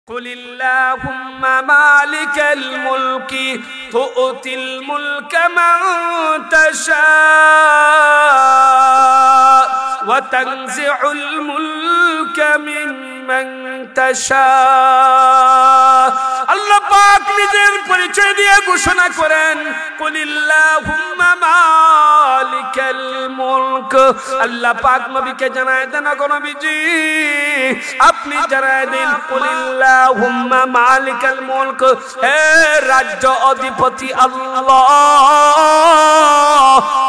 قل اللهم مالك الملك تؤتي الملك من تشاء وتنزع الملك ممن تشاء আল্লাহ পাক নিজের পরিচয় দিয়ে ঘোষণা করেন কুলিল্লাহুম্মা মালিকাল মুলক। আল্লাহ পাক নবীকে জানায় দেন গো নবীজি আপনি জানায় দিন কুলিল্লাহুম্মা মালিকাল মুলক, হে রাজ্য অধিপতি আল্লাহ।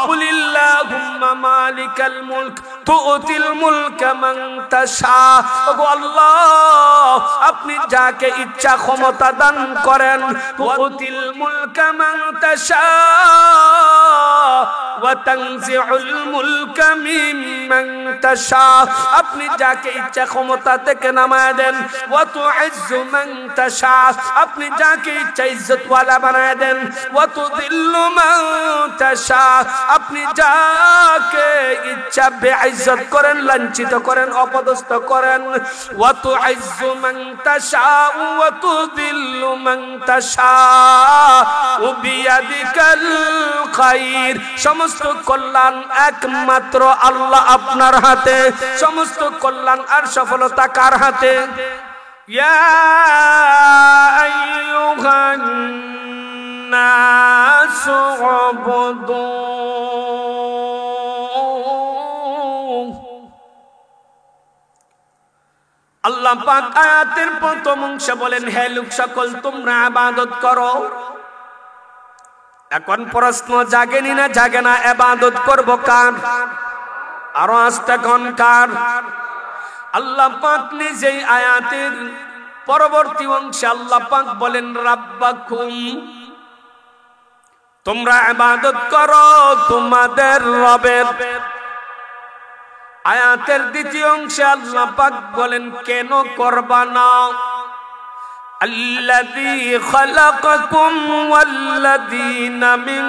কুলিল্লাহুম্মা মালিকাল মুলক তুতিল মুলকা মান তাশা, ওগো আল্লাহ আপনি যাকে ইচ্ছা ক্ষমতা দান করেন। তুতিল মুলকা মান তাশা ওয়া তানজিউল মুলকা মিম্মান তাশা, আপনি যাকে ইচ্ছা ক্ষমতা থেকে নামায় দেন। ওয়া তুইজ্জু মান তাশা, আপনি যাকে ইচ্ছা ইজ্জত ওয়ালা বানায় দেন। ওয়া তুযিল্লু মান তাশা, আপনি যাকে ইচ্ছা বেইজ্জত করেন, লাঞ্ছিত করেন, অপদস্থ করেন। ওয়া তুইজ্জু মান তাশা ওয়া তুযিল্লু মান তাশা ওয়া বিয়াদিকাল খায়র, সমস্ত কল্যাণ একমাত্র আল্লাহ আপনার হাতে। সমস্ত কল্যাণ আর সফলতা কার হাতে? ইয়া আইয়ুহান নাসু উবুদু, আল্লাহ পাক আয়াতের প্রথম অংশে বলেন হে লোক সকল তোমরা ইবাদত করো। এখন প্রশ্ন জাগেনি না জাগে না, ইবাদত করব কার? আরো আস্তে কোন কার? আল্লাহ পাক নিজেই আয়াতের পরবর্তী অংশে আল্লাহ পাক বলেন রাব্বাকুম, তোমরা ইবাদত করো তোমাদের রবের। আয়াতের দ্বিতীয় অংশে আল্লাহ পাক বলেন কেন করবা না? আল্লাযী খালাকাকুম ওয়াল্লাযীনা মিন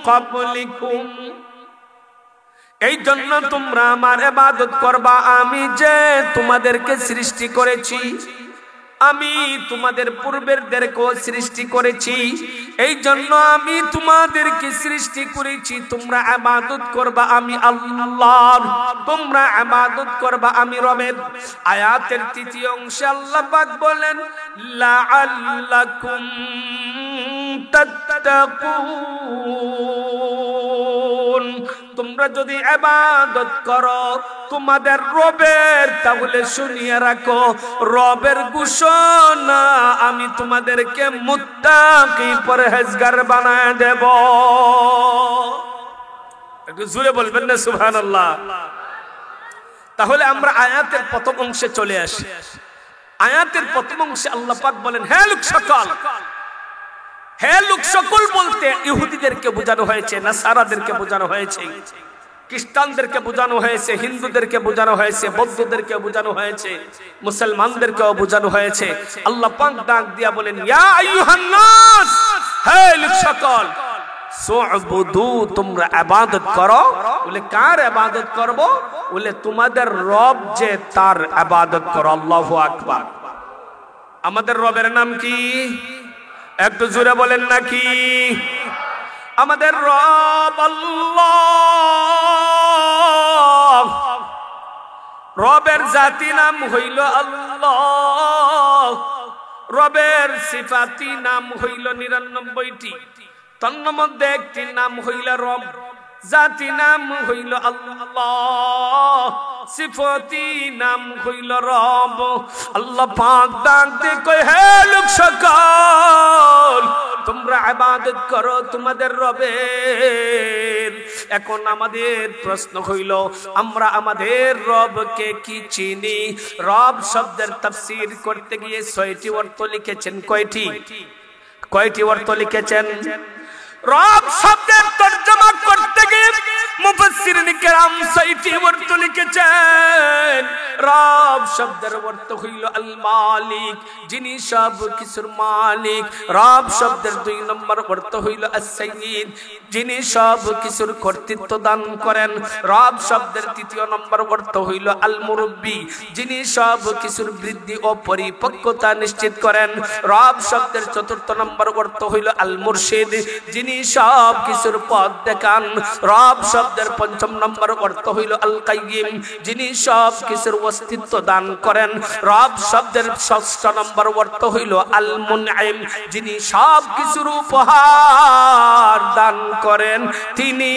ক্বাবলিকুম, এই জন্য তোমরা আমার ইবাদত করবা। আমি যে তোমাদেরকে সৃষ্টি করেছি, আমি তোমাদের পূর্বেরদেরকেও সৃষ্টি করেছি, এই জন্য আমি তোমাদেরকে সৃষ্টি করেছি। তোমরা ইবাদত করবা আমি আল্লাহর, তোমরা ইবাদত করবা আমি রবের। আয়াতের তৃতীয় অংশে আল্লাহ পাক বলেন লাআল্লাকুম তাত্তাকুন, তোমরা যদি ইবাদত করো তোমাদের রবের, তাহলে শুনিয়ে রাখো রবের ঘোষণা আমি তোমাদেরকে মুত্তাকি পরহেজগার বানায় দেব। একটু জোরে বলবেন না সুবহানাল্লাহ। তাহলে আমরা আয়াতের প্রথম অংশে চলে আসি। আয়াতের প্রথম অংশে আল্লাহ পাক বলেন হে লোক সকল। হে লোক সকল বলতে ইহুদিদেরকে বোঝানো হয়েছে, নাসারাদেরকে বোঝানো হয়েছে, খ্রিস্টানদেরকে বোঝানো হয়েছে, হিন্দুদেরকে বোঝানো হয়েছে, বৌদ্ধদেরকে বোঝানো হয়েছে, মুসলমানদেরকেও বোঝানো হয়েছে। আল্লাহ পাক ডাক দিয়া বলেন ইয়া আইয়ুহান নাস, হে লোক সকল সুবুদু, তোমরা ইবাদত করো। বলে কার ইবাদত করব? বলে তোমাদের রব যে তার ইবাদত করো। আল্লাহু আকবার। আমাদের রবের নাম কি? একটু জোরে বলেন নাকি? আমাদের রব আল্লাহ। রবের জাতি নাম হইল আল্লাহ, রবের সিফাতি নাম হইল ৯৯টি, তার মধ্যে একটি নাম হইল রব। জাতি নাম হইল আল্লাহ, সিফাতি নাম হইল রব। আল্লাহ পাক ডাক দিয়ে কয় হে লোক সকল তোমরা ইবাদত করো তোমাদের রবের। এখন আমাদের প্রশ্ন হইল আমরা আমাদের রবকে কি চিনি? রব শব্দের তাফসীর করতে গিয়ে ৬টি অর্থ লিখেছেন। কয়টি অর্থ লিখেছেন? রব শব্দের তরজমা করতে গিয়ে মুফাসসিরিন কেরাম সাইফি অর্থ লিখেছেন রব শব্দের অর্থ হইল আল মালিক, যিনি সব কিছুর মালিক। রব শব্দের 2 নম্বর অর্থ হইল আস-সাইয়্যিদ, যিনি সব কিছুর কর্তৃত্ব দান করেন। রব শব্দের 3 নম্বর অর্থ হইল আল মুরব্বি, যিনি সব কিছুর বৃদ্ধি ও পরিপক্কতা নিশ্চিত করেন। রব শব্দের 4 নম্বর অর্থ হইল আল মুরশিদ, যিনি সব কিছুর পথ দেখান। রব শব্দের 5 নম্বর অর্থ হইল আল কাইয়্যিম, যিনি সব কিছুর অস্তিত্ব দান করেন। রব শব্দের 6 নম্বর অর্থ হইল আল মুনঈম, যিনি সব কিছুর উপহার দান করেন, তিনি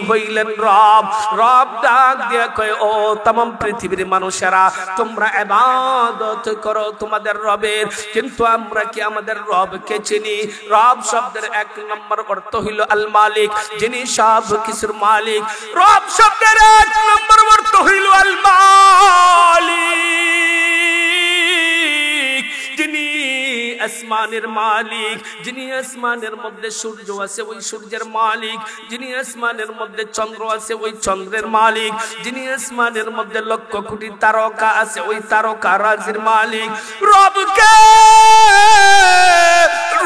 হইলেন রব। রব ডাক দিয়া কয়, ও तमाम পৃথিবীর মানুষেরা, তোমরা ইবাদত করো তোমাদের রবের, কিন্তু আমরা কি আমাদের রবকে চিনি? রব শব্দের 1 নম্বর অর্থ হইল আল মালিক, যিনি সব কিছুর মালিক। রব শব্দের 1 নম্বর অর্থ হইল আল মালিক, যিনি আসমানের মালিক, যিনি আসমানের মধ্যে সূর্য আছে ওই সূর্যের মালিক, যিনি আসমানের মধ্যে চন্দ্র আছে ওই চন্দ্রের মালিক, যিনি আসমানের মধ্যে লক্ষ কোটি তারকা আছে ওই তারকা রাজির মালিক। রবকে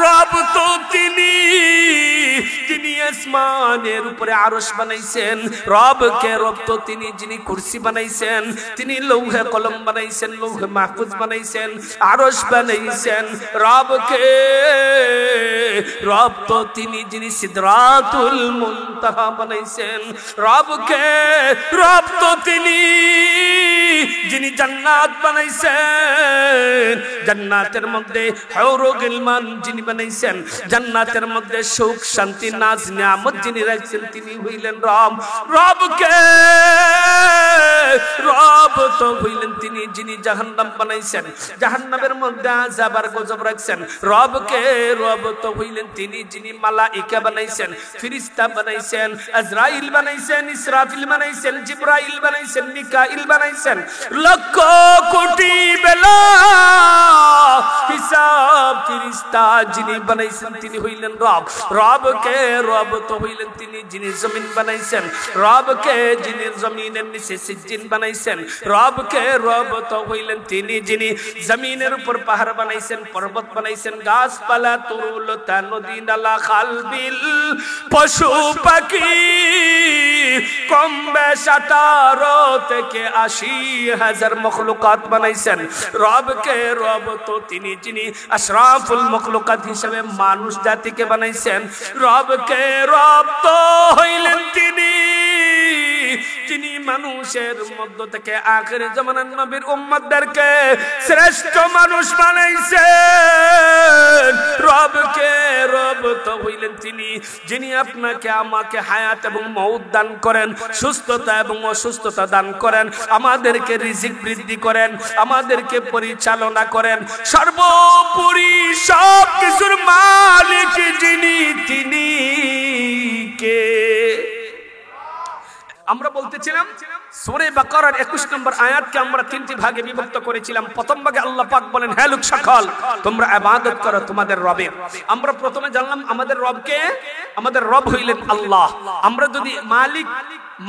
রব তো তিনি, যিনি আসমানের উপরে আরশ বানাইছেন। রবকে রব তো তিনি, যিনি কুরসি বানাইছেন, তিনি লৌহে কলম বানাইছেন, লৌহে মাহফুজ বানাইছেন, আরশ বানাইছেন। রবকে রব তো তিনি, যিনি সিদরাতুল মুনতাহা বানাইছেন। রবকে রব তো তিনি, যিনি জান্নাত বানাইছেন, জান্নাতের মধ্যে হুরুল গিলমান যিনি বানাইছেন, জান্নাতের মধ্যে সুখ শান্তি নাজ নিয়ামত যিনি রাখছেন, তিনি হইলেন রব। রবকে রব তো হইলেন তিনি, যিনি জাহান্নাম বানাইছেন, জাহান্নামের মধ্যে আযাব আর গজব রাখছেন। রবকে রব তো হইলেন তিনি, যিনি মালায়েকা বানাইছেন, ফেরেশতা বানাইছেন, আজরাইল বানাইছেন, ইসরাফিল বানাইছেন, জিবরাইল বানাইছেন, মিকাইল বানাইছেন। লক্ষ কোটি বেলা হিসাব ফেরেশতা যিনি বানাইছেন, তিনি হইলেন রব। রবকে রব তো হইলেন তিনি, যিনি জমিন বানাইছেন। রবকে যিনি জমিনের নিচে সিজ্জিন বানাইছেন। রবকে রব তো হইলেন তিনি, যিনি জমিনের উপর পাহাড় বানাইছেন, পর্বত বানাইছেন, গাছপালা, তরুলতা, নদী নালা, খালবিল, পশু পাখি কম বেশ 18 থেকে 80,000 মখলুকাত বানাইছেন। রবকে রব তো তিনি, যিনি আশরাফুল মখলুকাত হিসেবে মানুষ জাতিকে বানাইছেন। রবকে রব তো হইলেন তিনি, যিনি মানুষের মধ্য থেকে আখির জামানার নবীর উম্মতদেরকে শ্রেষ্ঠ মানুষ বানাইছেন। রবকে রব তো হইলেন তিনি, যিনি আপনাকে আমাকে হায়াত এবং মউত দান করেন, সুস্থতা এবং অসুস্থতা দান করেন, আমাদেরকে রিজিক বৃদ্ধি করেন, আমাদেরকে পরিচালনা করেন। সর্বোপরি সব কিছুর মালিক যিনি, তিনি কে? আমরা বলতেছিলাম সূরা বাকারার 21 নম্বর আয়াতকে আমরা 3টি ভাগে বিভক্ত করেছিলাম। প্রথম ভাগে আল্লাহ পাক বলেন, হে লোক সকল, তোমরা ইবাদত করো তোমাদের রবের। আমরা প্রথমে জানলাম আমাদের রবকে, আমাদের রব হইলেন আল্লাহ। আমরা যদি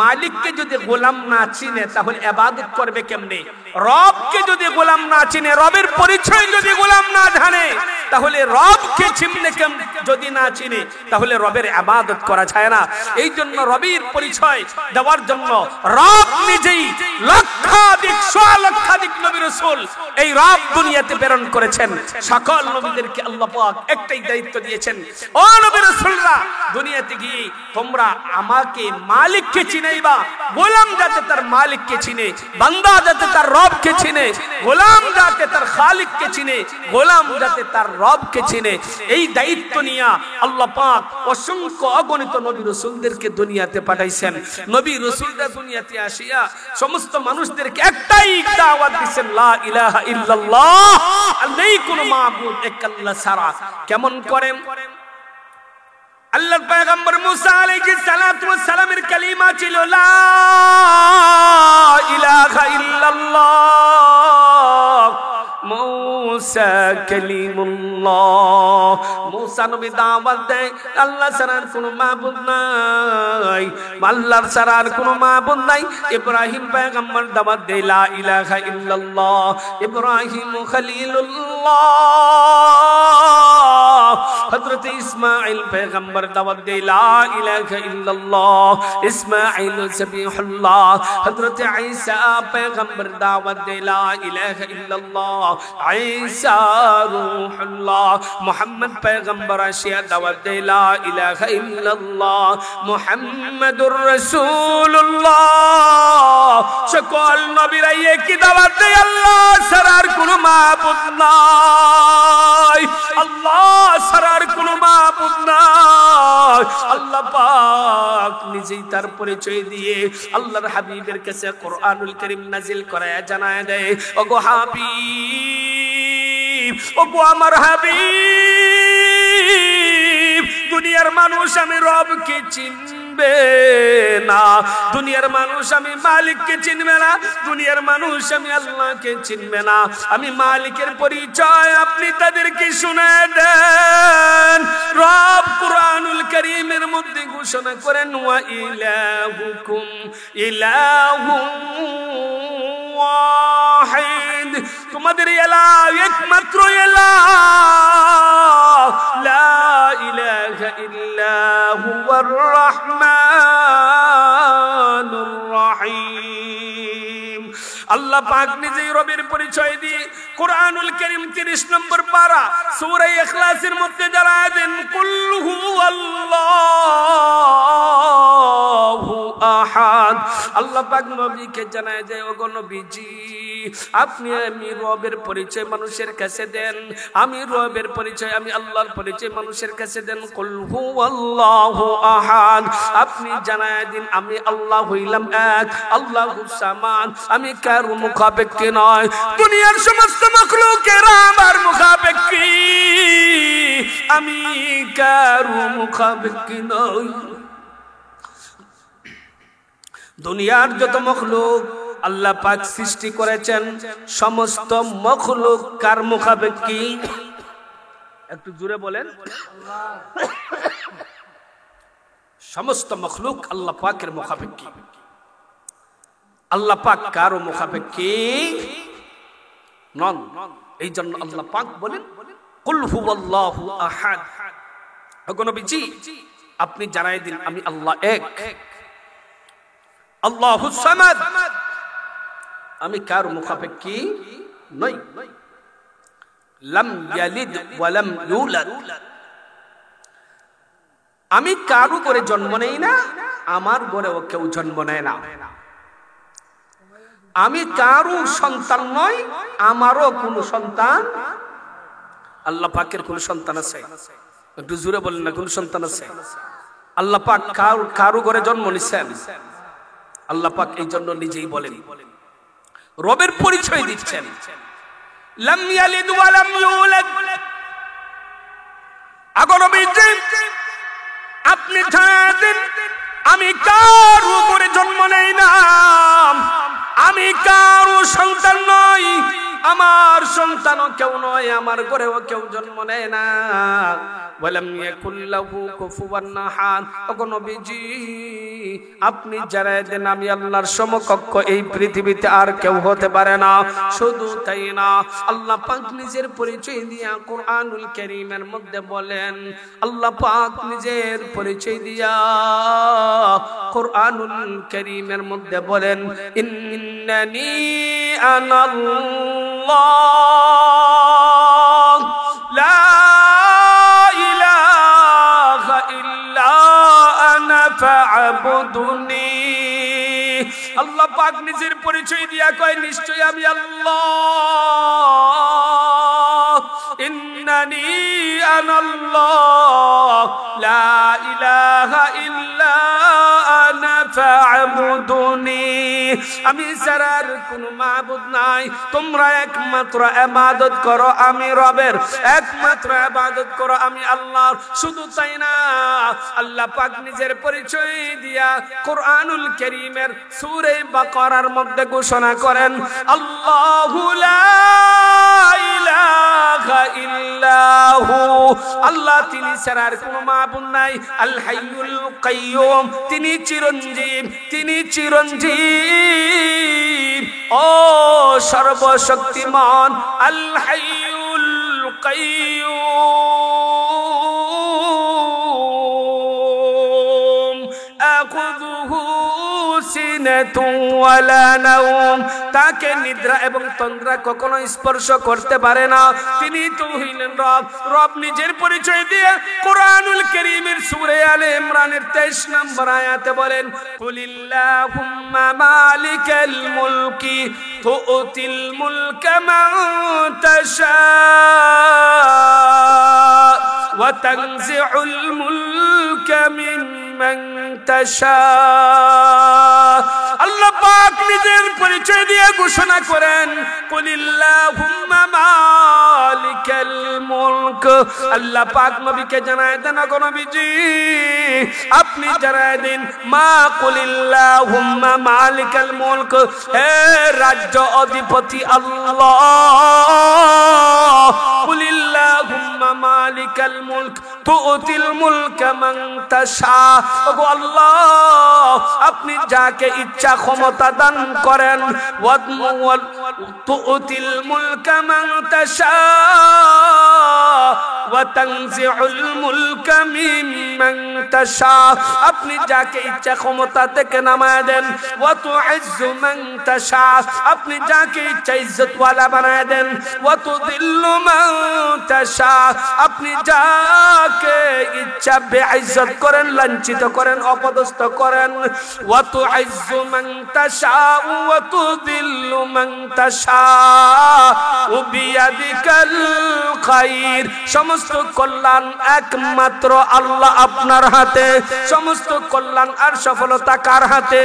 মালিককে যদি গোলাম না চিনে তাহলে ইবাদত করবে কেমনে? রবকে যদি গোলাম না চিনে, রবের পরিচয় যদি গোলাম না জানে, তাহলে রবকে চিনলে কেমনে? যদি না চিনে তাহলে রবের ইবাদত করা যায় না। এই জন্য রবের পরিচয় দেওয়ার জন্য রব নিজেই লক্ষাধিক লক্ষাধিক নবী রাসূল এই রব দুনিয়াতে প্রেরণ করেছেন। সকল নবীদেরকে আল্লাহ পাক একটাই দায়িত্ব দিয়েছেন, ও নবী রাসূলরা, দুনিয়াতে গিয়ে তোমরা আমাকে মালিককে চিনাইবা। গোলাম যাতে তার মালিককে চিনে, বান্দা যাতে তার রবকে চিনে, গোলাম যাতে তার খালিককে চিনে, গোলাম যাতে তার রবকে চিনে। এই দায়িত্ব নিয়ে আল্লাহ পাক অসংখ্য অগণিত নবী রাসূলদেরকে দুনিয়াতে পাঠাইছেন। নবী রাসূলরা দুনিয়াতে আসিয়া সমস্ত মানুষদেরকে একটাই দাওয়াত দিয়েছেন, লা ইলাহা ইল্লাল্লাহ, আর নেই কোনো মাবুদ এক আল্লাহ ছাড়া। কেমন করেন? আল্লাহর পয়গম্বর মুসা আলাইহিস সালাতু ওয়াস সালামের কালিমা ছিল লা ইলাহা ইল্লাল্লাহ। मूसा कलीमुल्लाह मूसा नबी दावत दे अल्लाह सरार कोनो माबुद নাই আল্লাহর ছাড়ার কোনো মাবুদ নাই ইব্রাহিম পয়গম্বর দাওয়াত দে লা ইলাহা ইল্লাল্লাহ ইব্রাহিম খলিলুল্লাহ হযরত ইসমাঈল পয়গম্বর দাওয়াত দে লা ইলাহা ইল্লাল্লাহ ইসমাঈল সবিহুল্লাহ হযরত ঈসা পয়গম্বর দাওয়াত দে লা ইলাহা ইল্লাল্লাহ ঈসা রূহুল্লাহ মুহাম্মদ পয়গম্বর আসিয়া দাওয়াত দে লা ইলাহা ইল্লাল্লাহ মুহাম্মাদুর রাসূলুল্লাহ সকল নবীরা একই দাওয়াত দেয় আল্লাহ ছাড়ার কোনো মাবুদ নাই আল্লাহ ছাড়ার কোনো মাবুদ নাই আল্লাহ পাক নিজেই তার পরিচয় দিয়ে আল্লাহর হাবিবের কাছে কোরআনুল কারীম নাজিল করায়া জানায় দেয় ওগো হাবিব ওগো আমার হাবিব দুনিয়ার মানুষ আমি রবকে চিনবে না দুনিয়ার মানুষ আমি মালিককে চিনবে না দুনিয়ার মানুষ আমি আল্লাহকে চিনবে না আমি মালিকের পরিচয় আপনি তাদেরকে শুনিয়ে দেন রব কুরআনুল কারীমের মধ্যে ঘোষণা করেন ওয়া ইলাহুকুম ইলাহুন ওয়াহিদ তোমাদের ইলাহ একমাত্র ইলাহ লা ইলাহা ইল্লা হুয়ার রহমানুর রহিম আল্লাহ পাক নিজেই রবের পরিচয় দিয়ে কুরআনুল কারীম 30 নম্বর পারা সূরা ইখলাসের মধ্যে জানায় দেন কুল হুয়াল্লাহু আহাদ আল্লাহ পাক নবীকে জানায় দেয় ওগো নবীজি আপনি আমি রবের পরিচয় মানুষের কাছে দেন আমি রবের পরিচয় আমি আল্লাহর পরিচয় মানুষের কাছে দেন কুল হুয়াল্লাহু আহাদ আপনি জানায় দিন আমি আল্লাহ হইলাম এক আল্লাহুস সামাদ আমি কারো মুখাপেক্ষী নয় দুনিয়ার সমস্ত মাখলুকেরা আমার মুখাপেক্ষী আমি কারো মুখাপেক্ষী নই দুনিয়ার যত মাখলুক আল্লাহ পাক সৃষ্টি করেছেন সমস্ত মাখলুক কার মুখাপেক্ষী একটু জোরে বলেন সমস্ত মাখলুক আল্লাহ পাকের মুখাপেক্ষী আল্লাহ পাক কারো মুখাপেক্ষী নন এই জন্য আল্লাহ পাক বলেন কুল হুয়াল্লাহু আহাদ ওগো নবীজি আপনি জানাই দিন আমি আল্লাহ এক আল্লাহুস সামাদ আমি কারো মুখাপেক্ষী নই লাম ইয়ালিদ ওয়া লাম ইউলাদ আমি কারো করে জন্ম নেই না আমার ঘরেও কেউ জন্ম নেয় না আমি কারো সন্তান নই আমারও কোনো সন্তান আল্লাহ পাকের কোনো সন্তান আছে একটু জোরে বলেন না কোনো সন্তান আছে আল্লাহ পাক কারো ঘরে জন্ম নিছেন আল্লাহ পাক এই জন্য নিজেই বলেন রবের পরিচয় দিচ্ছেন লাম ইয়ালিদ ওয়া লাম ইউলাদ আগো নবীজি আপনি জানেন আমি কারো ঘরে জন্ম নেই না আমি কারো সন্তান নই আমার সন্তানও কেউ নয় আমার ঘরেও কেউ জন্ম নেয় না ওয়ালাম ইয়াকুল্লাহু কুফুওয়ান আহাদ ওগো নবীজি আপনি জানায় দেন আমি আল্লাহর সমকক্ষ এই পৃথিবীতে আর কেউ হতে পারে না শুধু তাই না আল্লাহ পাক নিজের পরিচয় দিয়া কুরআনুল কারীমের মধ্যে বলেন আল্লাহ পাক নিজের পরিচয় দিয়া কুরআনুল কারীমের মধ্যে বলেন ইন্নানি আনাল্লাহ লা ইলাহা ইল্লা আনা ফা'বুদুনি আল্লাহ পাক নিজের পরিচয় দিয়া কয় নিশ্চয় আমি আল্লাহ ইন্নানি আনাল্লাহ লা ইলাহা ইল্লা আনা ফা'বুদুনি, আমি ছাড়া আর কোনো মাবুদ নাই, তোমরা একমাত্র ইবাদত করো আমি রবের, একমাত্র ইবাদত করো আমি আল্লাহর। শুধু তাই না, আল্লাহ পাক নিজের পরিচয় দিয়া কোরআনুল কারীমের সূরা বাকারার মধ্যে ঘোষণা করেন, আল্লাহু লা ইলাহা ইল্লাহু, আল্লাহ তিনি ছাড়া আর কোনো মাবুদ নাই। আল হাইয়ুল কাইয়ুম, তিনি চিরঞ্জীব, তিনি চিরঞ্জীব, ও সর্বশক্তিমান। আল হাইয়ুল কাইয়ুম আখুযুহু সিনাতুন ওয়ালা নাওম, তাকে নিদ্রা এবং তন্দ্রা কখনো স্পর্শ করতে পারে না। তিনি তো হইলেন রব। রব নিজের পরিচয় দিয়ে কোরআনুল কারীমের সূরা আলে ইমরানের 23 নম্বর আয়াতে বলেন, কুলিল্লাহুম্মা মালিকাল মুলকি তুতিল মুলকা মান তাশা ওয়া তানজিউল মুলকা মিম্মান তাশা। আল্লাহ পাক নিজের পরিচয় দিয়ে ঘোষণা করেন, কুলিল্লাহুম্মা মালিকাল মুলক। আল্লাহ পাক নবীকে জানায় দেন, গো নবীজি আপনি জানায় দিন, মা কুলিল্লাহুম্মা মালিকাল মুলক, হে রাজ্য অধিপতি আল্লাহ, কুলিল্লাহুম্মা মালিকাল মুলক তুতিল মুলকা মান তাশা, ওগো আল্লাহ আপনি যাকে ইচ্ছা ক্ষমতা দান করেন, তুতিল মুলকা মান তাশা ওয়া তানজিউল মুলকা মিম্মান তাশা, আপনি যাকে ইচ্ছা ক্ষমতা থেকে নামায় দেন, ওয়া তুইজ্জু মান তাশা, আপনি যাকে ইচ্ছা ইজ্জত ওয়ালা বানায় দেন, ওয়া তুযিল্লু মান তাশা, আপনি যাকে ইচ্ছা বেইজ্জত করেন, লাঞ্ছিত করেন, অপদস্থ করেন, ওয়া তুইজ্জু মান তাশা ওয়া তুযিল্লু মান তাশা ওয়া বিয়াদিকাল খায়র, সমস্ত কল্যাণ একমাত্র আল্লাহ আপনার হাতে, সমস্ত কল্যাণ আর সফলতা কার হাতে?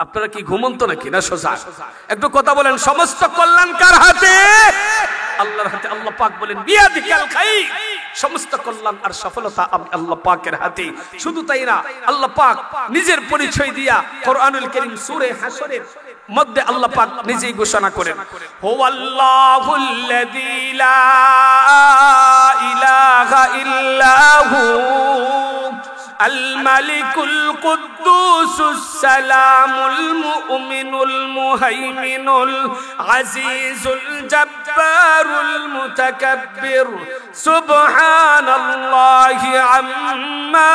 আপনারা কি ঘুমন্ত নাকি না সোজা? একটু কথা বলেন, সমস্ত কল্যাণ কার হাতে? আল্লাহর হাতে। আল্লাহ পাক বলেন বিয়াদিকাল খায়র, সমস্ত কল্যাণ আর সফলতা আল্লাহ পাকের হাতে। শুধু তাই না, আল্লাহ পাক নিজের পরিচয় দিয়া কোরআনুল কারীম সূরা হাসরের মধ্যে আল্লাহ পাক নিজেই ঘোষণা করেন, হুয়াল্লাহুল্লাযী লা ইলাহা ইল্লাহু আল মালিকুল কুদ্দুসুস সালামুল মুমিনুল মুহাইমিনুল আজিজুল জাব্বারুল মুতাকাব্বির সুবহানাল্লাহি আম্মা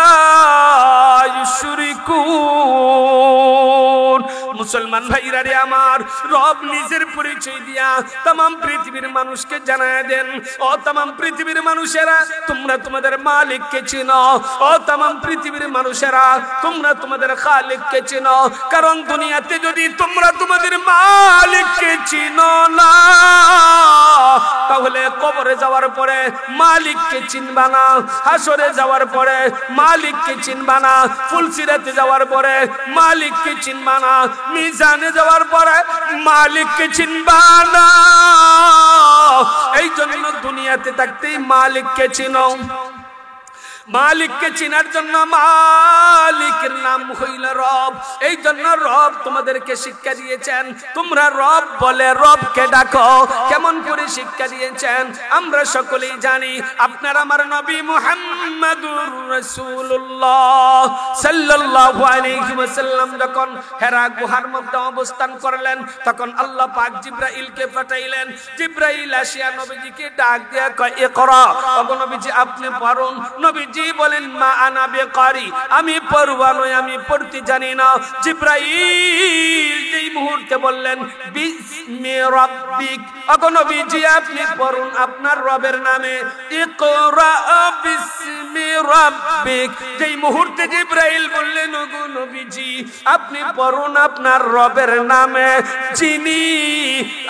ইউশরিকুন। মুসলমান ভাইরা রে আমার, রব নিজের পরিচয় দিয়া तमाम পৃথিবীর মানুষকে জানায় দেন, ও तमाम পৃথিবীর মানুষেরা তোমরা তোমাদের মালিককে চিনো, ও तमाम পৃথিবীর মানুষেরা তোমরা তোমাদের খালিককে চিনো। কারণ দুনিয়াতে যদি তোমরা তোমাদের মালিককে চিনো না, তাহলে কবরে যাওয়ার পরে মালিককে চিনবা না, হাসরে যাওয়ার পরে মালিককে চিনবা না, ফুলসিরাতে যাওয়ার পরে মালিককে চিনবা না, মিজানে যাওয়ার পরে মালিককে চিনবা না। এই জন্য দুনিয়াতে থাকতেই মালিককে চিনো। মালিককে চিনার জন্য মালিকের নাম হইল রব। এই জন্য রব তোমাদেরকে শিক্ষা দিয়েছেন, তোমরা রব বলে রবকে ডাকো। কেমন করে শিক্ষা দিয়েছেন আমরা সকলেই জানি। আপনার আমার নবী মুহাম্মাদুর রাসূলুল্লাহ সাল্লাল্লাহু আলাইহি ওয়াসাল্লাম যখন হেরা গুহার মধ্যে অবস্থান করলেন, তখন আল্লাহ পাক জিবরাইলকে পাঠাইলেন। জিবরাইল আসিয়া নবীজিকে ডাক দিয়া কয়, ইকরা, ওগো নবীজি আপনি পড়ুন। নবী জি বলেন, মা আনা বিকারি, আমি পড়বা নই, আমি পড়তে জানি না। জিবরাইল যেই মুহূর্তে বললেন বিসমি রাব্বিক, ওগো নবীজি আপনি পড়ুন আপনার রবের নামে। ইকরা বিসমি রাব্বিক, যেই মুহূর্তে জিবরাইল বললেন ওগো নবীজি আপনি পড়ুন আপনার রবের নামে, যিনি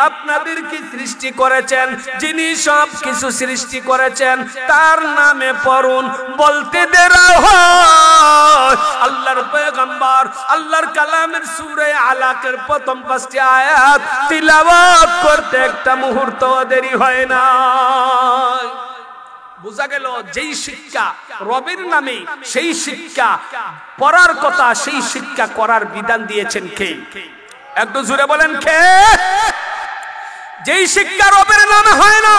আপনাদেরকে সৃষ্টি করেছেন, যিনি সব কিছু সৃষ্টি করেছেন তার নামে পড়ুন। বলতে দেরা হয়। আল্লাহর পয়গম্বর আল্লাহর কালামের সূরা আলাকের প্রথম 5টি আয়াত তিলাওয়াত করতে একটা মুহূর্ত দেরি হয় না। বুঝা গেল যেই শিক্ষা রবের নামে সেই শিক্ষা পড়ার কথা, সেই শিক্ষা করার বিধান দিয়েছেন কে? একটু জোরে বলেন কে? যেই শিক্ষা রবের নামে হয় না,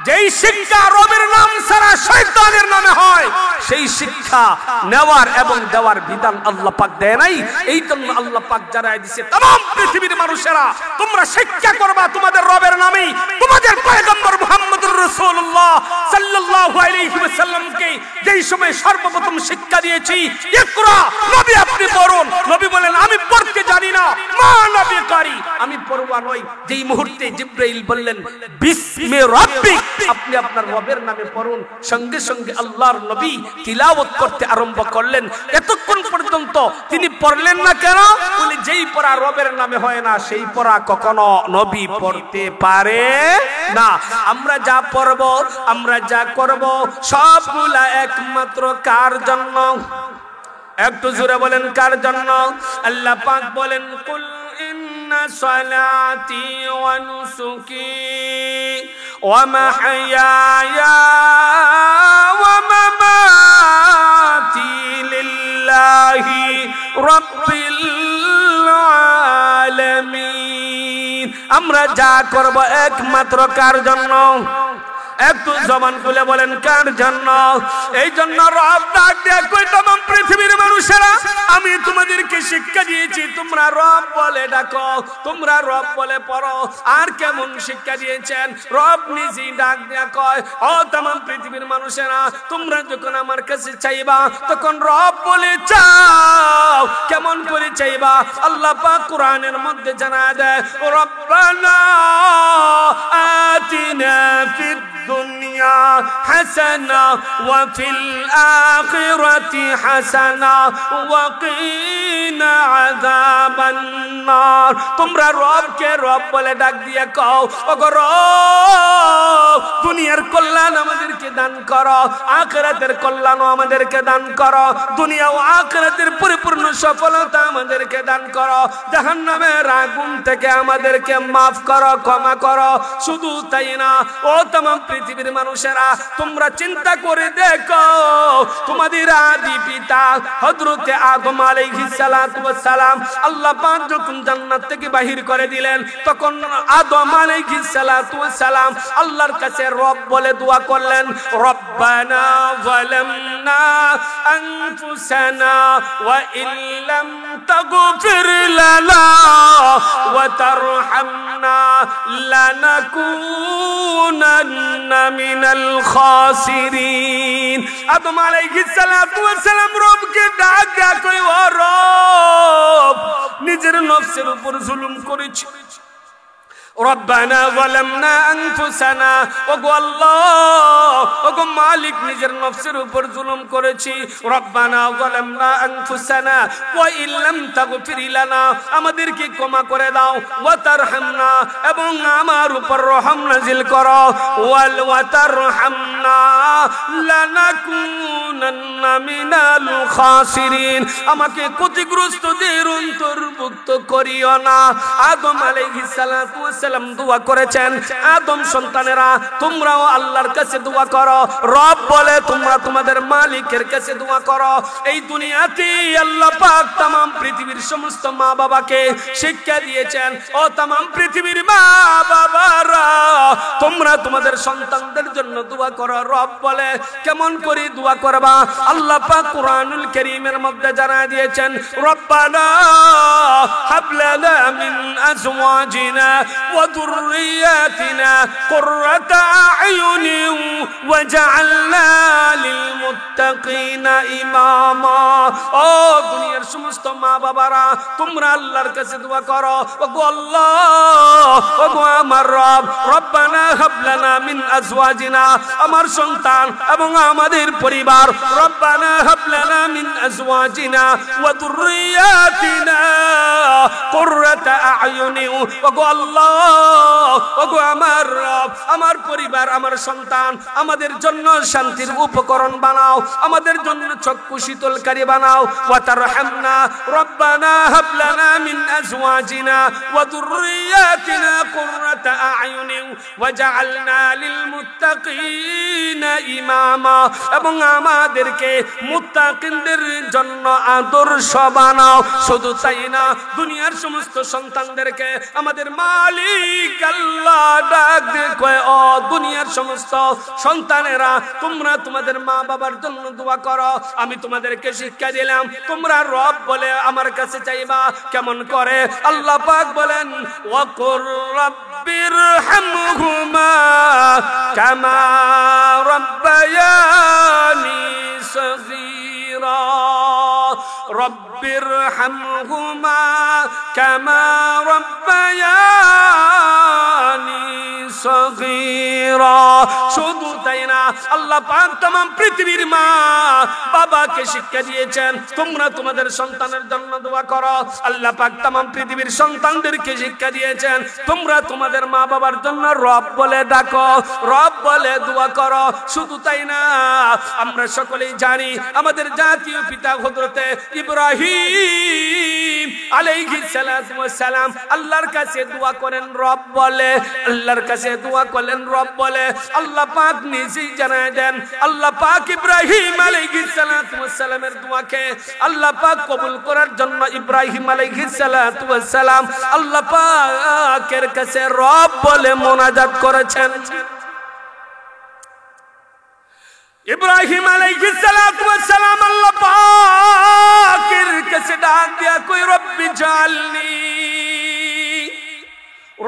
যেই শিক্ষা রবের নাম ছাড়া শয়তানের নামে হয়, সেই শিক্ষা নেওয়ার এবং দেওয়ার বিধান আল্লাহ পাক দেয় নাই। এই জন্য আল্লাহ পাক জানায় দিয়েছে तमाम পৃথিবীর মানুষেরা তোমরা শিক্ষা করবা তোমাদের রবের নামে। তোমাদের পয়গম্বর মুহাম্মদুর রাসূলুল্লাহ সাল্লাল্লাহু আলাইহি ওয়াসাল্লামকে যেই সময় সর্বপ্রথম শিক্ষা দিয়েছি, ইকরা, নবী আপনি পড়ুন। নবী বলেন আমি পড়তে জানি না, মা নবী কারি, আমি পড়বা নই। যেই মুহূর্তে জিবরাইল বললেন বিসমি রাব্বিক, আপনি আপনার রবের নামে পড়ুন, সঙ্গে সঙ্গে আল্লাহর নবী তিলাওয়াত করতে আরম্ভ করলেন। এতক্ষণ পর্যন্ত তিনি পড়লেন না কেন? বলে যেই পড়া রবের নামে হয় না সেই পড়া কখনো নবী পড়তে পারে না। আমরা যা পড়ব, আমরা যা করব, সবগুলা একমাত্র কার জন্য? একটু জোরে বলেন কার জন্য? আল্লাহ পাক বলেন কুল ইন্না সালাতি ওয়া নুসুকি ওয়া মাহইয়ায়া ওয়া মামাতি লিল্লাহি রাব্বিল আলামিন। আমরা যা করব একমাত্র কার জন্য? একটু জবান খুলে বলেন কার জন্য? এই জন্য রব ডাক দিয়ে কই तमाम পৃথিবীর মানুষেরা আমি তোমাদেরকে শিক্ষা দিয়েছি, তোমরা রব বলে ডাকো, তোমরা রব বলে পড়ো। আর কেমন শিক্ষা দিয়েছেন? রব নিজেই ডাক দিয়ে কয় ও तमाम পৃথিবীর মানুষেরা তোমরা যখন আমার কাছে চাইবা তখন রব বলে চাও। কেমন করে চাইবা? আল্লাহ পাক কোরআনের মধ্যে জানায় দেয় রব্বানা আতিনা ফিদ দুনিয়া হাসানা ওয়া ফিল আখিরাতি হাসানা ওয়া কিনা আযাবান নার। তোমরা রবকে রব বলে ডাক দিয়ে কও ওগো রব দুনিয়ার কল্যাণ আমাদেরকে দান করো, আখিরাতের কল্যাণ আমাদেরকে দান করো, দুনিয়া ও আখিরাতের পরিপূর্ণ সফলতা আমাদেরকে দান করো, জাহান্নামের আগুন থেকে আমাদেরকে মাফ করো, ক্ষমা করো। শুধু তাই না ও तमाम পৃথিবীর মানুষেরা তোমরা চিন্তা করে দেখো তোমাদের আদি পিতা হযরতে আদম আলাইহিস সালাতু ওয়াস সালাম আল্লাহ পাক যখন জান্নাত থেকে বাহির করে দিলেন তখন আদম আলাইহিস সালাতু ওয়াস সালাম আল্লাহর কাছে রব বলে দোয়া করলেন রব্বানা যালামনা আনফুসানা ওয়া ইল্লাম তাগফির লানা ওয়া তারহামনা লানাকুনান্না মিনাল খাসিরিন। আদম আলাইহিস সালাতু ওয়াস সালাম রবকে ডাক দেয়া কই ও রব নিজের নফসের উপর জুলুম করেছি, রব্বানা যালামনা আনফুসানা, ওগো আল্লাহ ওগো মালিক নিজের নফসের উপর জুলুম করেছি। রব্বানা যালামনা আনফুসানা ওয়া ইল্লাম তাগফির লানা, আমাদেরকে ক্ষমা করে দাও, ওয়া তারহামনা এবং আমার উপর রহম নাজিল করো, ওয়া তারহামনা লানাকুনান্না মিনাল খাসিরিন, আমাকে ক্ষতিগ্রস্তদের অন্তর্ভুক্ত করিও না। আদম আলাইহিস সালাতু ওয়াস সালাম দোয়া করেছেন আদম সন্তানেরা তোমরাও আল্লাহর কাছে দোয়া করো, রব বলে তোমরা তোমাদের মালিকের কাছে দোয়া করো। এই দুনিয়াতে আল্লাহ পাক तमाम পৃথিবীর সমস্ত মা বাবাকে শিক্ষা দিয়েছেন ও तमाम পৃথিবীর মা বাবারা তোমরা তোমাদের সন্তানদের জন্য দোয়া করো। রব বলে কেমন করে দোয়া করবা? আল্লাহ পাক কুরআনুল কারীমের মধ্যে জানায় দিয়েছেন রব্বানা হাব লানা মিন আজওয়াজিনা ওয়া যুররিয়াতিনা কুররাতা আ'য়ুনিন ওয়াজআলনা লিল মুত্তাকিনা ইমামা। ও দুনিয়ার সমস্ত মা বাবারা তোমরা আল্লাহর কাছে দোয়া করো ওগো আল্লাহ ওগো আমার রব রব্বানা হাব লানা মিন আজওয়াজিনা, আমার সন্তান এবং আমাদের পরিবার, রব্বানা হাব লানা মিন আজওয়াজিনা ওয়া যুররিয়াতিনা কুররাতা আ'য়ুনি। ওগো আল্লাহ, ওগো আমার রব, আমার পরিবার, আমার সন্তান আমাদের জন্য শান্তির উপকরণ বানাও, আমাদের জন্য চক্ষু শীতলকারী বানাও। ওয়া তারহামনা রব্বানা হাব লানা মিন আজওয়াজিনা ওয়া যুররিয়াতিনা কুররাতা আ'য়ুনি ওয়াজআলনা লিল মুত্তাকিনা ইমামা, এবং আমাদেরকে মুত্তাকিনদের জন্য আদর্শ বানাও। শুধু তাই না, দুনিয়ার সমস্ত সন্তানদেরকে আমাদের মালিক আল্লাহ ডাক দিয়ে কয়, ও দুনিয়ার সমস্ত সন্তানেরা, তোমরা তোমাদের মা বাবার জন্য দোয়া করো। আমি তোমাদেরকে শিক্ষা দিলাম, তোমরা রব বলে আমার কাছে চাইবা। কেমন করে? আল্লাহ পাক বলেন, ওয়াকুর রাব্বিরহামহুমা কামা রাব্বায়ানি সগীরা, রাব্বিরহামহুমা কামা রাব্বায়ানি সগীরা। শুধু তাই না, আল্লাহ পাক तमाम পৃথিবীর মা বাবাকে শিক্ষা দিয়েছেন, তোমরা তোমাদের সন্তানের জন্য দোয়া করো। আল্লাহ পাক तमाम পৃথিবীর সন্তানদেরকে শিক্ষা দিয়েছেন, তোমরা তোমাদের মা বাবার জন্য রব বলে ডাকো, রব বলে দোয়া করো। শুধু তাই না, আমরা সকলেই জানি আমাদের জাতীয় পিতা হযরতে ইব্রাহিম আলাইহিস সালাতু ওয়াস সালাম আল্লাহর কাছে দোয়া করেন রব বলে, আল্লাহর কাছে দোয়া করলেন রব বলে। আল্লাহ পাক নিজেই জানায় দেন, আল্লাহ পাক ইব্রাহিম আলাইহিস সালাতু ওয়াস সালামের দোয়াকে আল্লাহ পাক কবুল করার জন্য ইব্রাহিম আলাইহিস সালাতু ওয়াস সালাম আল্লাহ পাকের কাছে রব বলে মোনাজাত করেছেন। ইব্রাহিম আলাইহিস সালাতু ওয়াস সালাম আল্লাহ পাকের কাছে ডাক দিয়া কই, রব্বি জাআলনি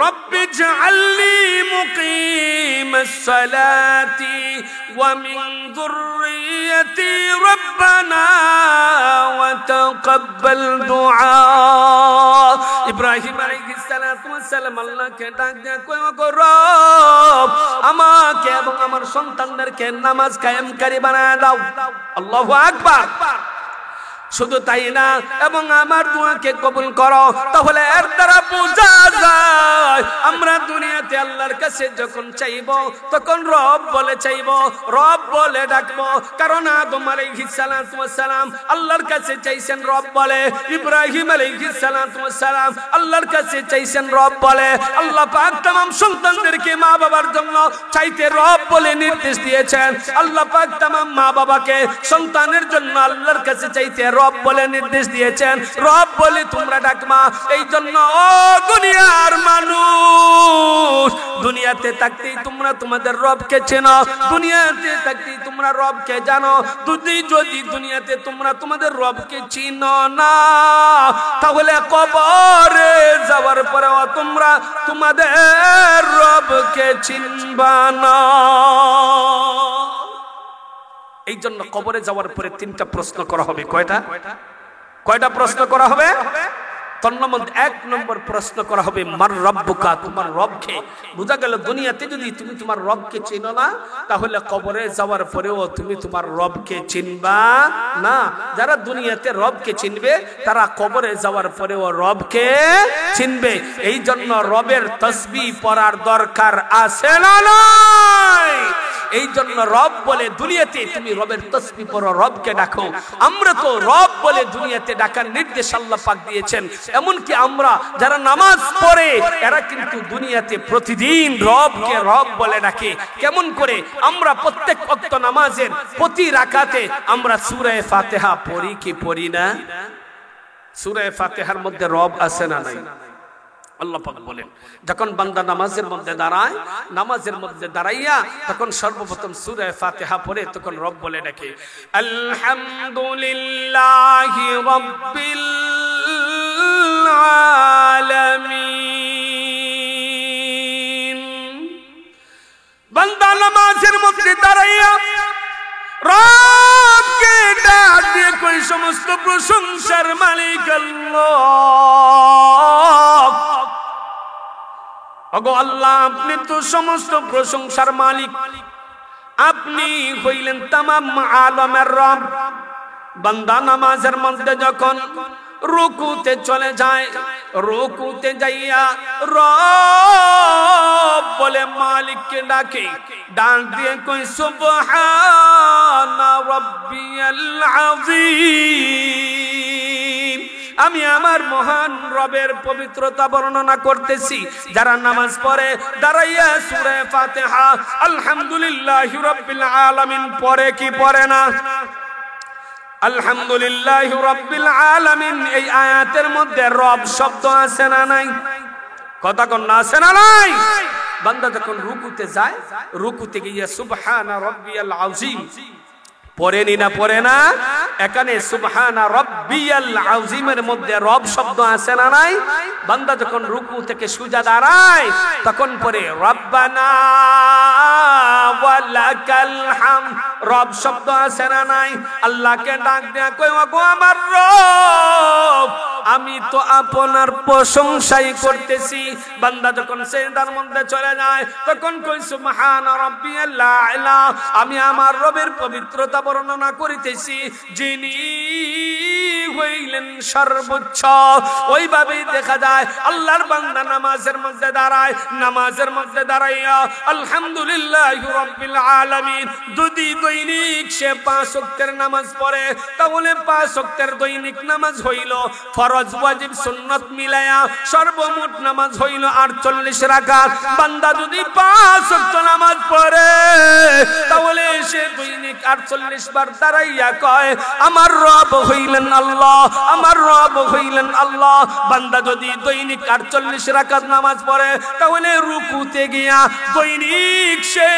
رب اجعلني مقيم الصلاة ومن ذريتي ربنا وتقبل دعاء। ইব্রাহিম আলাইহিস সালাতু ওয়াস সালাম আল্লাহকে ডাক দিয়া কই, ওগো রব, আমাকে এবং আমার সন্তানদেরকে নামাজ কায়েমকারী বানায় দাও। আল্লাহু আকবার। শুধু তাই না, এবং আমার দোয়াকে কবুল করো। তাহলে এর দ্বারা বোঝা যায় আমরা দুনিয়াতে আল্লাহর কাছে যখন চাইব তখন রব বলে চাইব, রব বলে ডাকবো। কারণ আদম আলাইহিস সালাতু ওয়াস সালাম আল্লাহর কাছে চাইছেন রব বলে, ইব্রাহিম আলাইহিস সালাতু ওয়াস সালাম আল্লাহর কাছে চাইছেন রব বলে। আল্লাহ পাক तमाम সন্তানদেরকে মা বাবার জন্য চাইতে রব বলে নির্দেশ দিয়েছেন। আল্লাহ পাক तमाम মা বাবাকে সন্তানের জন্য আল্লাহর কাছে চাইতে রব বলে নির্দেশ দিয়েছেন, রব বলে তোমরা ডাকমা। এই জন্য ও দুনিয়ার মানুষ, দুনিয়াতে থাকতেই তোমরা তোমাদের রবকে চেনো, দুনিয়াতে থাকতেই তোমরা রবকে জানো। যদি দুনিয়াতে তোমরা তোমাদের রবকে চিনো না, তাহলে কবরে যাওয়ার পরেও তোমরা তোমাদের রবকে চিনবা না। এই জন্য কবরে যাওয়ার পরে তিনটা প্রশ্ন করা হবে। কয়টা প্রশ্ন করা হবে? এক নম্বর প্রশ্ন করা হবে, মার রব্বুকা, তোমার রবকে। বোঝা গেল দুনিয়াতে যদি তুমি তোমার রবকে চিনো না, তাহলে কবরে যাওয়ার পরেও তুমি তোমার রবকে চিনবা না। যারা দুনিয়াতে রবকে চিনবে তারা কবরে যাওয়ার পরেও রবকে চিনবে। এই জন্য রবের তাসবিহ পড়ার দরকার আছে না নাই? এই জন্য রব বলে দুনিয়াতে তুমি রবের তাসবিহ পড়ো, রবকে ডাকো। আমরা তো রব বলে দুনিয়াতে ডাকার নির্দেশ আল্লাহ পাক দিয়েছেন। এমনকি আমরা যারা নামাজ পড়ে এরা কিন্তু দুনিয়াতে প্রতিদিন রবকে রব বলে ডাকে। কেমন করে? আমরা প্রত্যেক ওয়াক্ত নামাজের প্রতি রাকাতে আমরা সূরা ফাতিহা পড়ি কি পড়ি না? সূরা ফাতিহার মধ্যে রব আছে না নাই? আল্লাহ পাক বলেন, যখন বান্দা নামাজের মধ্যে দাঁড়ায়, নামাজের মধ্যে দাঁড়াইয়া তখন সর্বপ্রথম সূরা ফাতিহা পড়ে, তখন রব বলে ডাকে, আলহামদুলিল্লাহি রাব্বিল আলামিন। বান্দা নামাজের মধ্যে দাঁড়াইয়া রবকে ডাক দিয়ে কই, সমস্ত প্রশংসার মালিক আল্লাহ, ওগো আল্লাহ, আপনি তো সমস্ত প্রশংসার মালিক, আপনি হইলেন তামাম আলমের রব। বান্দা নামাজের মধ্যে যখন রুকুতে চলে যায়, রুকুতে যাইয়া রব বলে মালিককে ডাকে, ডাক দিয়ে কই সুবহানা রাব্বিয়াল আযীম। আমি আমার মহান রবের পবিত্রতা বর্ণনা করতেছি। যারা নামাজ পড়ে দাঁড়াইয়া সূরা ফাতিহা আলহামদুলিল্লাহি রাব্বিল আলামিন পড়ে কি পড়ে না? আলহামদুলিল্লাহি রাব্বিল আলামিন এই আয়াতের মধ্যে রব শব্দ আছে না নাই? কথা কোন না, আছে না নাই? বান্দা যখন রুকুতে যায়, রুকুতে গিয়ে সুবহানা রাব্বিয়াল আযীম পড়েনি না পড়ে না? এখানে সুবহানা রাব্বিয়াল আযীমের মধ্যে রব শব্দ আছে না নাই? বান্দা যখন রুকু থেকে সুজা দাঁড়ায় তখন পড়ে রব্বানা ওয়ালাকাল হামদ, রব শব্দ আছে না নাই? আল্লাহকে ডাক দেয়া কই ওগো আমার রব, আমি তো আপনার প্রশংসাই করতেছি। বান্দা যখন সিজদার মধ্যে চলে যায় তখন কই সুবহানা রাব্বিয়াল আ'লা, আমি আমার রবের পবিত্রতা বর্ণনা করিতেছি যিনি হইলেন সর্বোচ্চ। ওইভাবেই দেখা যায় আল্লাহর বান্দা নামাজের মধ্যে দাঁড়ায়, নামাজের মধ্যে দাঁড়াইয়া আলহামদুলিল্লাহি রাব্বিল আলামিন। যদি দৈনিক সে 5 ওয়াক্তের নামাজ পড়ে তাহলে 5 ওয়াক্তের দৈনিক নামাজ হইল ফরজ ওয়াজিব সুন্নাত মিলায়া সর্বমোট নামাজ হইল 48 রাকাত। বান্দা যদি 5 ওয়াক্ত নামাজ পড়ে তাহলে সে দৈনিক 48 বার দাঁড়াইয়া কয় আমার রব হইলেন আল্লাহ, আমার রব হইলেন আল্লাহ। বান্দা যদি দৈনিক 48 রাকাত নামাজ পড়ে তাহলে রুকুতে গিয়া দৈনিক সে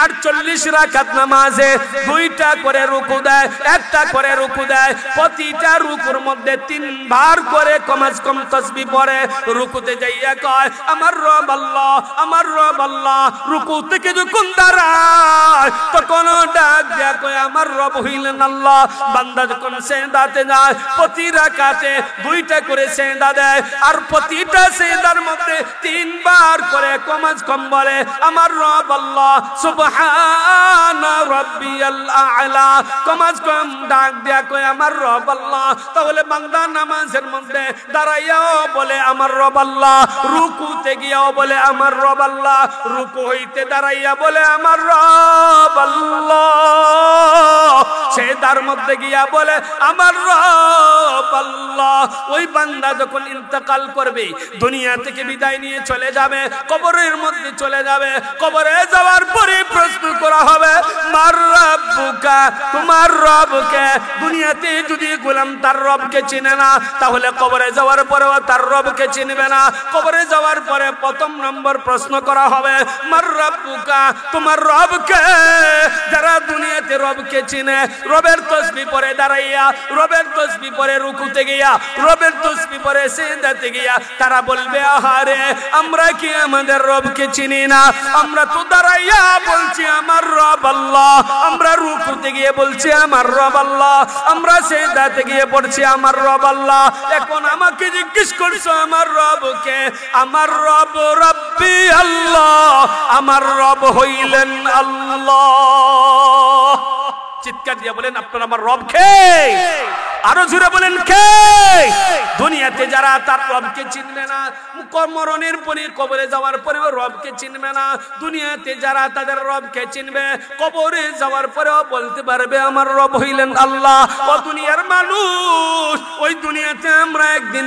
48 রাকাত নামাজে 2টা করে রুকু দেয়, 1টা করে রুকু দেয়। প্রতিটা রুকুর মধ্যে 3 বার করে কমাজ কম তাসবিহ পড়ে। রুকুতে যাইয়া কয় আমার রব আল্লাহ, আমার রব আল্লাহ। রুকু থেকে যখন দাঁড়ায় তখন ডাক দেয়া কয় আমার রব হইলেন আল্লাহ। বান্দা যখন সিজদাতে যায় প্রতি রাকাতে 2টা করে সিজদা দেয়, আর প্রতিটা সিজদার মধ্যে 3 বার করে কমাজ কম বলে আমার রব আল্লাহ সুবহানা রাব্বিয়াল আ'লা। কমাজ কম ডাক দেয়া কয় আমার রব আল্লাহ। তাহলে বান্দা নামাজের মধ্যে দাঁড়াইয়াও বলে আমার রব আল্লাহ, রুকুতে গিয়াও বলে আমার রব আল্লাহ, রুকু হইতে দাঁড়াইয়া বলে আমার রব আল্লাহ, সিজদার মধ্যে গিয়া বলে আমার রব আল্লাহ। ওই বান্দা যখন ইন্তেকাল করবে, দুনিয়া থেকে বিদায় নিয়ে চলে যাবে, কবরের মধ্যে চলে যাবে, কবরে যাওয়ার পরে প্রশ্ন করা হবে মার রাব্বুকা, তোমার রবকে। দুনিয়াতে যদি গোলাম তার রবকে চিনে না তাহলে কবরে যাওয়ার পরেও তার রবকে চিনবে না। কবরে যাওয়ার পরে প্রথম নম্বর প্রশ্ন করা হবে মার রাব্বুকা, তোমার রবকে। যারা দুনিয়াতে রবকে চিনে, রবের তাসবিহ পড়ে দাঁড়াইয়া, রবের তাসবিহ পড়ে রুকুতে গিয়া, রবের তাসবিহ পড়ে সিজদাতে গিয়া, তারা বলবে আহারে আমরা কি আমাদের রবকে চিনি না? আমরা তো দাঁড়াইয়া বলছি আমার রব আল্লাহ, আমরা রুকুতে গিয়ে বলছি আমার রব আল্লাহ, আমরা সিজদাতে গিয়ে পড়ছি আমার রব আল্লাহ। এখন আমাকে জিজ্ঞেস করছো আমার রবকে? আমার রব রব্বি আল্লাহ, আমার রব হইলেন আল্লাহ। চিৎকার দিয়ে বলেন আপনারা আমার রব কে? আরো জোরে বলেন কে? দুনিয়াতে যারা তার রবকে চিনবে না, মরণের পরে কবরে যাওয়ার পরেও রবকে চিনবে না। দুনিয়াতে যারা তাদের রবকে চিনবে, কবরে যাওয়ার পরেও বলতে পারবে আমার রব হইলেন আল্লাহ। ও দুনিয়ার মানুষ, ওই দুনিয়াতে আমরা একদিন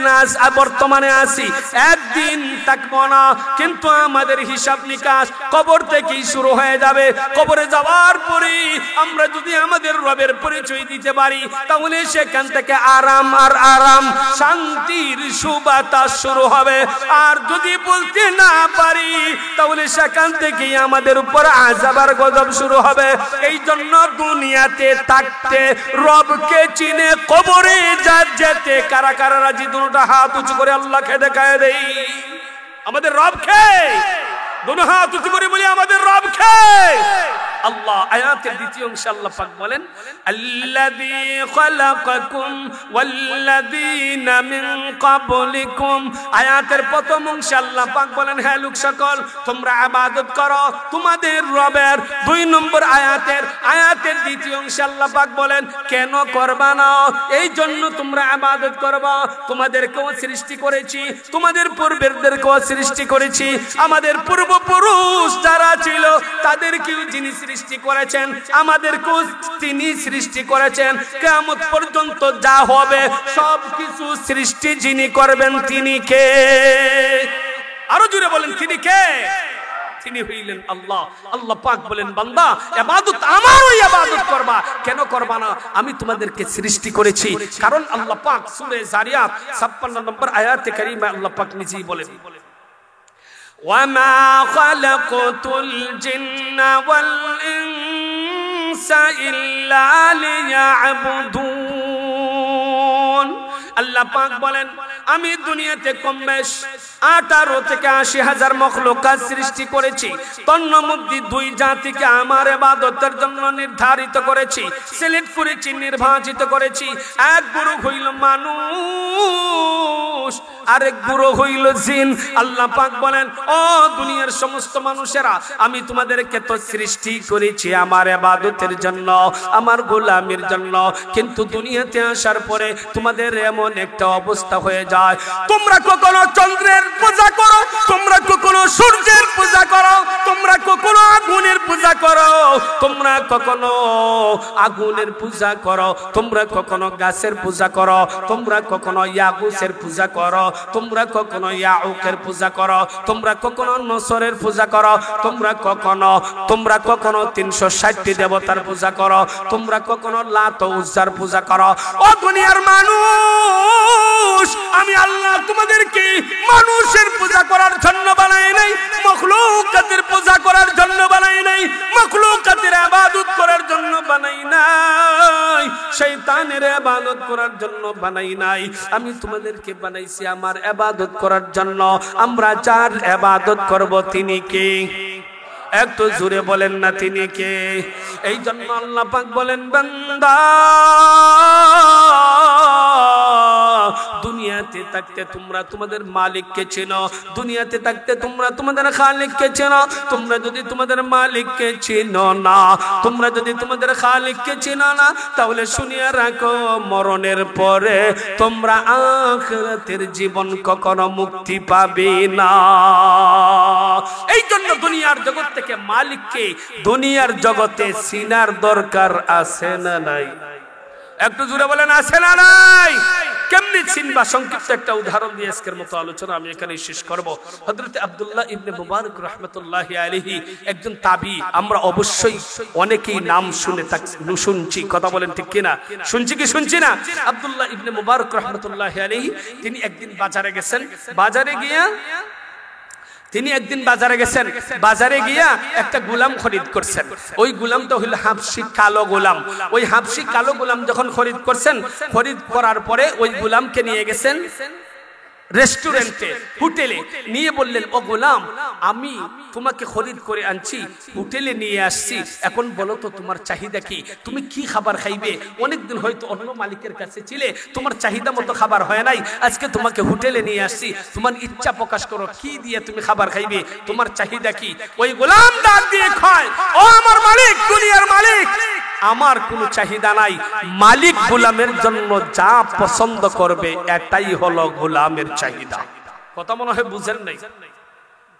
বর্তমানে আছি, একদিন থাকবো না, কিন্তু আমাদের হিসাব নিকাশ কবর থেকেই শুরু হয়ে যাবে। কবরে যাওয়ার পরে আমরা যদি আমাদের রবের পরিচয় দিতে পারি তাহলে সেখান থেকে আরাম আর আরাম, শান্তির সুবাতাস শুরু হবে। আর যদি বলতে না পারি তাহলে সেখান থেকেই আমাদের উপর আযাব আর গজব শুরু হবে। এই জন্য দুনিয়াতে থাকতে রবকে চিনে কবরে যেতে কারা কারা রাজি? দুটো হাত উঁচু করে আল্লাহকে দেখায় দেই আমাদের রবকে। দুটো হাত উঁচু করে বলি আমাদের রবকে। আল্লাহ আয়াতের দ্বিতীয় অংশে আল্লাহ পাক বলেন আল্লাযী খালাকাকুম ওয়াল্লাযীনা মিন ক্বাবলিকুম। আয়াতের প্রথম অংশে আল্লাহ পাক বলেন হে লোক সকল তোমরা ইবাদত করো তোমাদের রবের। 2 নম্বর আয়াতের দ্বিতীয় অংশে আল্লাহ পাক বলেন কেন করবা না, এই জন্য তোমরা ইবাদত করবা। তোমাদেরকেও সৃষ্টি করেছি, তোমাদের পূর্বেরদেরকেও সৃষ্টি করেছি, আমাদের পূর্বপুরুষ যারা ছিল তাদেরকেও যিনি সৃষ্টি করেছেন আমাদেরকেও তিনি সৃষ্টি করেছেন। কিয়ামত পর্যন্ত যা হবে সবকিছু সৃষ্টি যিনি করবেন তিনি কে? আরো জোরে বলেন তিনি কে? তিনি হইলেন আল্লাহ। আল্লাহ পাক বলেন বান্দা ইবাদত আমারই ইবাদত করবা। কেন করবা না? আমি তোমাদেরকে সৃষ্টি করেছি। কারণ আল্লাহ পাক সূরা যারিয়াত 56 নম্বর আয়াতে কারিমা আল্লাহ পাক নিজেই বলেন ওয়ামা খালাকতুল জিন্না ওয়াল ইনসা ইল্লা লিয়াবুদুন। আল্লাহ পাক বলেন আমি দুনিয়াতে কম বেশ 18 থেকে 80 হাজার মখলুকাত সৃষ্টি করেছি। তন্মধ্যে 2 জাতিকে আমার ইবাদতের জন্য নির্ধারিত করেছি, সিলেক্ট করেছি, নির্বাচিত করেছি। এক গুরু হইল মানুষ, আরেক গুরু হইল জিন। আল্লাহ পাক বলেন ও দুনিয়ার সমস্ত মানুষেরা আমি তোমাদেরকে তো সৃষ্টি করেছি আমার ইবাদতের জন্য, আমার গোলামির জন্য। কিন্তু দুনিয়াতে আসার পরে তোমাদের এমন একটা অবস্থা হয়ে যায়, তোমরা কখনো চন্দ্রের পূজা করো, তোমরা কখনো সূর্যের পূজা করো, তোমরা কখনো আগুনের পূজা করো, তোমরা কখনো আগুনের পূজা করো, তোমরা কখনো গাছের পূজা করো, তোমরা কখনো ইয়াগুসের পূজা করো, তোমরা কখনো ইয়াউকের পূজা করো, তোমরা কখনো নসরের পূজা করো, তোমরা কখনো 360টি দেবতার পূজা করো, তোমরা কখনো লাত ও উজ্জার পূজা করো। ও দুনিয়ার মানুষ আমি আল্লাহ তোমাদেরকে মানুষের পূজা করার জন্য বানাই নাই, মখলুকাতের পূজা করার জন্য বানাই নাই, মখলুকাতের ইবাদত করার জন্য বানাই নাই, শয়তানের ইবাদত করার জন্য বানাই নাই। আমি তোমাদেরকে বানাইছি আমার ইবাদত করার জন্য। আমরা যার ইবাদত করব তিনি কে? একটু জোরে বলেন না তিনি কে? এই জন্য আল্লাহ পাক বলেন বান্দা দুনিয়াতে থাকতে তোমরা তোমাদের মালিককে চেনো, দুনিয়াতে থাকতে তোমরা তোমাদের খালিককে চেনো। তোমরা যদি তোমাদের মালিককে চেনো না, তোমরা যদি তোমাদের খালিককে চেনো না, তাহলে শুনিয়া রাখো মরণের পরে তোমরা আখিরাতের জীবন কখনো মুক্তি পাবে না। এই জন্য দুনিয়ার জগৎ থেকে মালিককে দুনিয়ার জগতে চিনার দরকার আছে না নাই? একটু জোরে বলেন আছে না নাই? কেমনে চিনবা? সংক্ষিপ্ত একটা উদাহরণ দিয়ে আজকের মতো আলোচনা আমি এখানে শেষ করব। হযরত আব্দুল্লাহ ইবনে মুবারক রাহমাতুল্লাহি আলাইহি একজন তাবী। আমরা অবশ্যই অনেকেই নাম শুনছি, কথা বলেন ঠিক কিনা? শুনছি কি শুনছি না? আব্দুল্লাহ ইবনে মুবারক রাহমাতুল্লাহি আলাইহি তিনি একদিন বাজারে গেছেন। বাজারে গিয়া একটা গোলাম খরিদ করছেন। ওই গোলামটা হইল হাবশি কালো গোলাম। ওই হাবশি কালো গোলাম যখন খরিদ করছেন, খরিদ করার পরে ওই গোলামকে নিয়ে গেছেন রেস্টুরেন্টে, হোটেলে নিয়ে বললেন ও গোলাম আমি তোমাকে খরিদ করে আনছি, হোটেলে নিয়ে আসছি, এখন বলো তো তোমার চাহিদা কি? তুমি কি খাবার খাইবে? অনেকদিন হয়তো অন্য মালিকের কাছে ছিলে, তোমার চাহিদা মতো খাবার হয় নাই, আজকে তোমাকে হোটেলে নিয়ে আসছি, তোমার ইচ্ছা প্রকাশ করো কি দিয়ে তুমি খাবার খাইবে, তোমার চাহিদা কি? ওই গোলাম ডাক দিয়ে কয় ও আমার মালিক, দুনিয়ার মালিক, আমার কোনো চাহিদা নাই, মালিক গোলামের জন্য যা পছন্দ করবে এটাই হলো গোলামের চাহিদা। কথা মনে হয় বুঝেন নাই?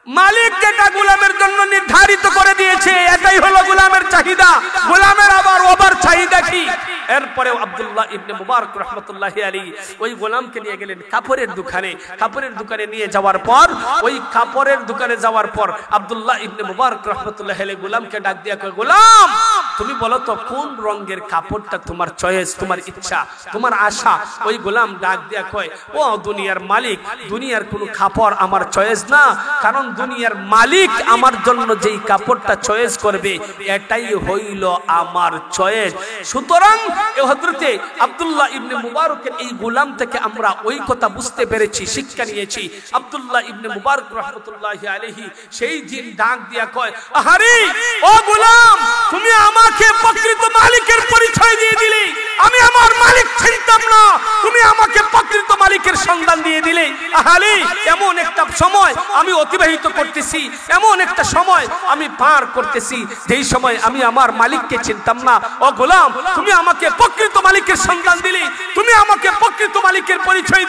মালিক যেটা গোলামের জন্য নির্ধারিত করে দিয়েছে এটাই হলো গোলামের চাহিদা। গোলামের আবার ওভার চাহিদা কি? এরপরে আব্দুল্লাহ ইবনে মুবারক রাহমাতুল্লাহি আলাইহি ওই গোলামকে নিয়ে গেলেন কাপড়ের দোকানে নিয়ে যাওয়ার পর, ওই কাপড়ের দোকানে যাওয়ার পর আব্দুল্লাহ ইবনে মুবারক রাহমাতুল্লাহি আলাইহি গোলামকে ডাক দিয়া কয় গোলাম তুমি বলো তো কোন রঙের কাপড়টা তোমার চয়েস, তোমার ইচ্ছা, তোমার আশা? ওই গোলাম ডাক দিয়া কয় ও দুনিয়ার মালিক, দুনিয়ার কোনো কাপড় আমার চয়েস না, কারণ দুনিয়ার মালিক আমার জন্য যেই কাপড়টা চয়েস করবে এটাই হইল আমার চয়েস। সুতরাং হযরতে আব্দুল্লাহ ইবনে মুবারকের এই গোলাম থেকে আমরা ওই কথা বুঝতে পেরেছি, শিক্ষা নিয়েছি। আব্দুল্লাহ ইবনে মুবারক রাহমাতুল্লাহি আলাইহি সেই দিন ডাক দিয়া কয় আহারে ও গোলাম তুমি আমার আমাকে প্রকৃত মালিকের পরিচয় দিয়ে দিলে, আমি আমার মালিক চিনতাম না, তুমি আমাকে প্রকৃত মালিকের সন্ধান দিয়ে দিলে। আহারে এমন একটা সময় আমি অতিবাহিত করতেছি, এমন একটা সময় আমি পার করতেছি যেই সময় আমি আমার মালিককে চিনতাম না। ও গোলাম, তুমি আমাকে প্রকৃত মালিকের সন্ধান দিলে, তুমি আমাকে প্রকৃত মালিকের পরিচয়